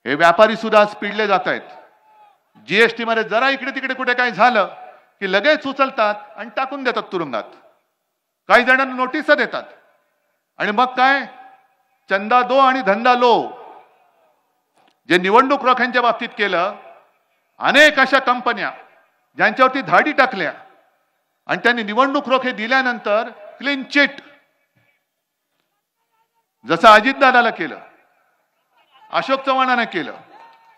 हे व्यापारी सुद्धा आज पिडले जात आहेत. जीएसटी मध्ये जरा इकडे तिकडे कुठे काही झालं की लगेच उचलतात आणि टाकून देतात तुरुंगात. काही जणांना नोटीस देतात आणि मग काय चंदा दो आणि धंदा लो. जे निवडणूक रोख्यांच्या बाबतीत केलं, अनेक अशा कंपन्या ज्यांच्यावरती धाडी टाकल्या आणि त्यांनी निवडणूक रोखे दिल्यानंतर क्लीन चिट, जसं अजितदादाला केलं, अशोक चव्हाणांना केलं,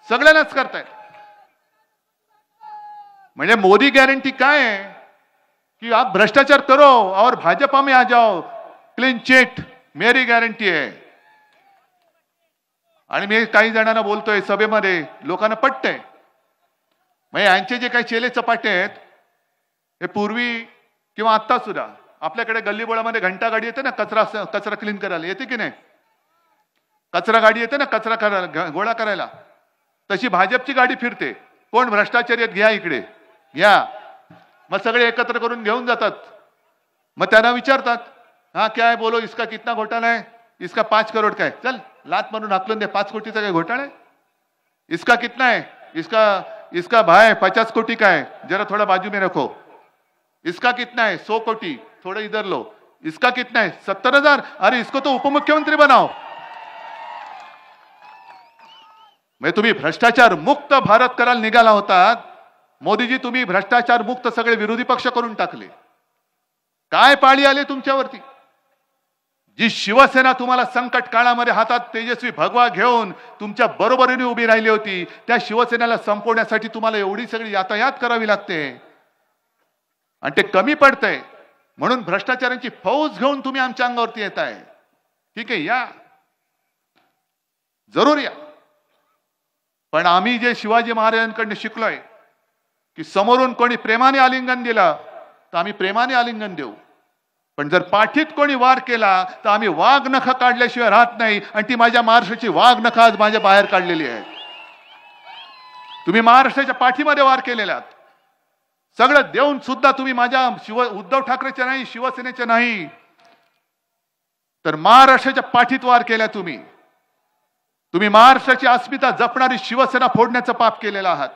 सगळ्यांनाच करतायत. म्हणजे मोदी गॅरंटी काय है कि आप भ्रष्टाचार करो और भाजपा में आ जाओ, क्लीन चिट मेरी गॅरंटी आहे. आणि मी काही जणांना बोलतोय सभेमध्ये, लोकांना पटतंय. म्हणजे यांचे जे काही चेले चपाटे आहेत हे पूर्वी किंवा आता सुद्धा आपल्याकडे गल्लीबोळामध्ये घंटा गाडी येते ना कचरा क्लीन करायला, येते की नाही? कचरा गाडी येते ना कचरा करायला, गोळा करायला, तशी भाजपची गाडी फिरते. कोण भ्रष्टाचारी आहेत घ्या इकडे घ्या. मग सगळे एकत्र करून घेऊन जातात. मग त्यांना विचारतात हा क्या है बोलो, इसका कितना घोटाला है? इसका 5 करोड़ का है. चल लात मारून हाकलून दे, 5 कोटीचा काय घोटाळा है? इसका कितना है? इसका भाई 50 कोटी का है, जरा थोड़ा बाजू में रखो. इसका कितना है? 100 कोटी, थोड़ा इधर लो. इसका कितना है? 70,000. अरे इसको तो उपमुख्यमंत्री बनाओ. म्हणजे तुम्ही भ्रष्टाचार मुक्त भारत करायला निघाला होतात. मोदीजी तुम्ही भ्रष्टाचार मुक्त सगळे विरोधी पक्ष करून टाकले. काय पाळी आले तुमच्यावरती? जी शिवसेना तुम्हाला संकट काळामध्ये हातात तेजस्वी भगवा घेऊन तुमच्या बरोबरीने उभी राहिली होती, त्या शिवसेनेला संपवण्यासाठी तुम्हाला एवढी सगळी यातायात करावी लागते आणि ते कमी पडतंय. म्हणून भ्रष्टाचारांची फौज घेऊन तुम्ही आमच्या अंगावरती येताय. ठीक आहे, या जरूर या. पण आम्ही जे शिवाजी महाराजांकडून शिकलोय की समोरून कोणी प्रेमाने आलिंगन दिलं तर आम्ही प्रेमाने आलिंगन देऊ, पण जर पाठीत कोणी वार केला तर आम्ही वाघ नख काढल्याशिवाय राहत नाही. आणि ती माझ्या महाराष्ट्राची वाघ नख आज माझ्या बाहेर काढलेली आहे. तुम्ही महाराष्ट्राच्या पाठीमध्ये वार केलेले आहात. सगळं देऊन सुद्धा तुम्ही माझ्या उद्धव ठाकरेच्या नाही, शिवसेनेच्या नाही, तर महाराष्ट्राच्या पाठीत वार केल्या. तुम्ही महाराष्ट्राची अस्मिता जपणारी शिवसेना फोडण्याचं पाप केलेलं आहात.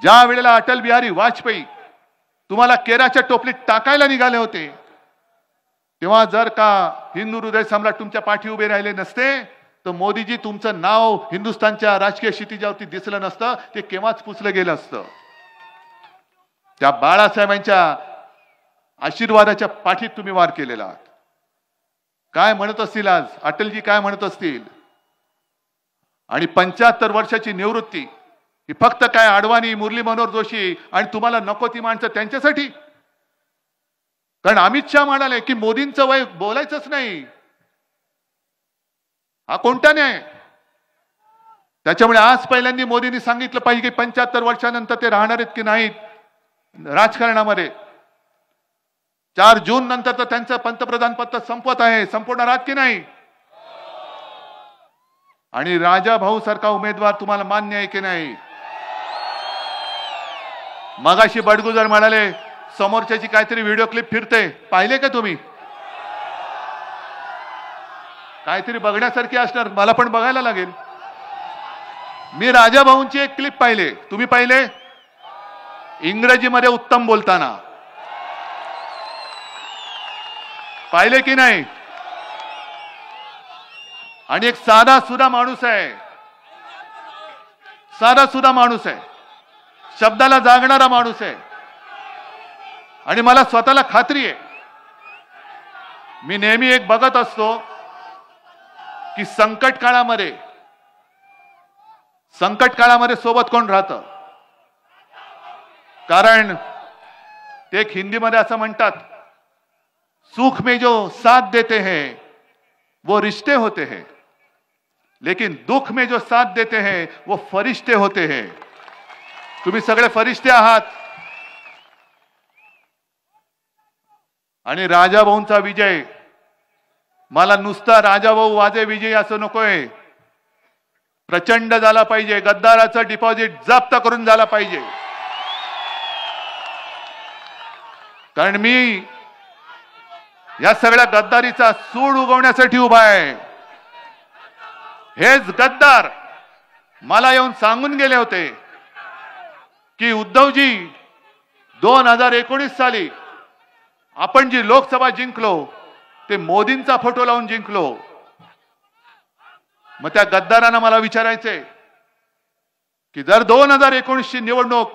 ज्या वेळेला अटल बिहारी वाजपेयी तुम्हाला केराच्या टोपलीत टाकायला निघाले होते, तेव्हा जर का हिंदू हृदय सम्राट तुमच्या पाठी उभे राहिले नसते तर मोदीजी तुमचं नाव हिंदुस्थानच्या राजकीय क्षितिजावरती दिसलं नसतं, ते केव्हाच पुसलं गेलं असतं. त्या बाळासाहेबांच्या आशीर्वादाच्या पाठीत तुम्ही वार केलेला आहात. काय म्हणत असतील आज अटलजी, काय म्हणत असतील? आणि 75 वर्षाची निवृत्ती ही फक्त काय अडवाणी, मुरली मनोहर जोशी आणि तुम्हाला नको ती माणसं त्यांच्यासाठी? कारण अमित शहा म्हणाले की मोदींचं वय बोलायचंच नाही. हा कोणता न्याय? त्याच्यामुळे आज पहिल्यांदा मोदींनी सांगितलं पाहिजे की 75 वर्षानंतर ते राहणार आहेत की नाहीत राजकारणामध्ये. 4 जून नंतर तर त्यांचं पंतप्रधान पद संपत आहे, संपवणार आहात की नाही? आणि राजा भाऊ सारखा उमेदवार तुम्हाला मान्य आहे की नाही? मगाशी बडगुजर म्हणाले समोरच्याची काहीतरी व्हिडिओ क्लिप फिरते, पाहिले का तुम्ही? काहीतरी बघण्यासारखी असणार, मला पण बघायला लागेल. मी राजा भाऊंची एक क्लिप पाहिले, तुम्ही पाहिले? इंग्रजीमध्ये उत्तम बोलताना पाहिले की नाही? आणि एक साधा सुधा माणूस आहे, साधा सुधा माणूस आहे, शब्दाला जागणारा माणूस आहे. आणि मला स्वतःला खात्री आहे, मी नेहमी एक बघत असतो की संकट काळामध्ये सोबत कोण राहतं. कारण ते एक हिंदीमध्ये असं म्हणतात, सुख में जो साथ देते हैं वो रिश्ते होते हैं, लेकिन दुख में जो साथ देते हैं वो फरिश्ते होते हैं. तुम्ही सगळे फरिश्ते आहात. आणि राजाभाऊंचा विजय, मला नुसता राजाभाऊ वाजे विजय असं नकोय, प्रचंड झाला पाहिजे. गद्दाराचं डिपॉझिट जप्त करून झाला पाहिजे. कारण मी या सगळ्या गद्दारीचा सूड उगवण्यासाठी उभा आहे. हेच गद्दार मला येऊन सांगून गेले होते की उद्धवजी 2019 साली आपण जी लोकसभा जिंकलो ते मोदींचा फोटो लावून जिंकलो. मग त्या गद्दारांना मला विचारायचे की जर 2019 ची निवडणूक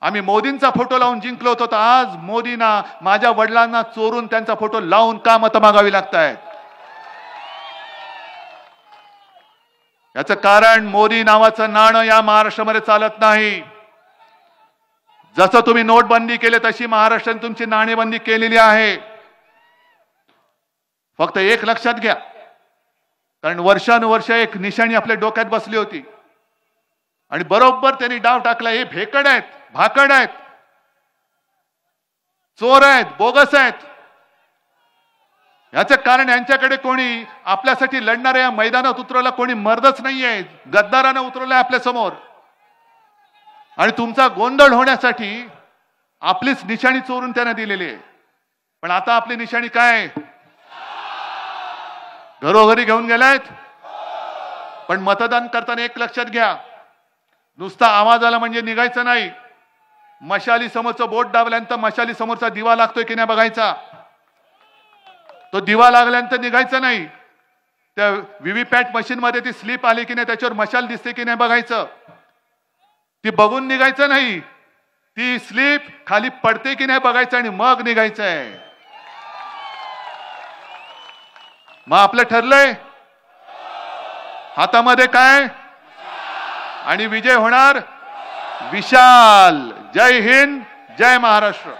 आम्ही मोदींचा फोटो लावून जिंकलो होतो तर आज मोदींना माझ्या वडिलांना चोरून त्यांचा फोटो लावून का मतं मागावी लागतायत. याचं कारण मोदी नावाचं नाणं या महाराष्ट्रामध्ये चालत नाही. जसं तुम्ही नोटबंदी केली तशी महाराष्ट्राने तुमची नाणेबंदी केलेली आहे. फक्त एक लक्षात घ्या, कारण वर्षानुवर्ष एक निशाणी आपल्या डोक्यात बसली होती आणि बरोबर त्यांनी डाव टाकला. हे भेकड आहेत, भाकड आहेत, चोर आहेत, बोगस आहेत. याचं कारण यांच्याकडे कोणी आपल्यासाठी लढणाऱ्या मैदानात उतरवला कोणी मर्दच नाहीये. गद्दारानं उतरवलंय आपल्या समोर आणि तुमचा गोंधळ होण्यासाठी आपलीच निशाणी चोरून त्यांना दिलेली आहे. पण आता आपली निशाणी काय? घरोघरी घेऊन गेलायत. पण मतदान करताना एक लक्षात घ्या, नुसता आवाज आला म्हणजे निघायचं नाही. मशाली समोरचं बोट दाबल्यानंतर मशाली समोरचा दिवा लागतोय की नाही बघायचा. तो दिवा लागल्यानंतर निघायचं नाही. त्या व्हीव्हीपॅट मशीन मध्ये ती स्लिप आली की नाही, त्याच्यावर मशाल दिसते की नाही बघायचं. ती बघून निघायचं नाही, ती स्लिप खाली पडते की नाही बघायचं आणि मग निघायचंय. मग आपलं ठरलंय हातामध्ये काय आणि विजय होणार विशाल. जय हिंद, जय महाराष्ट्र.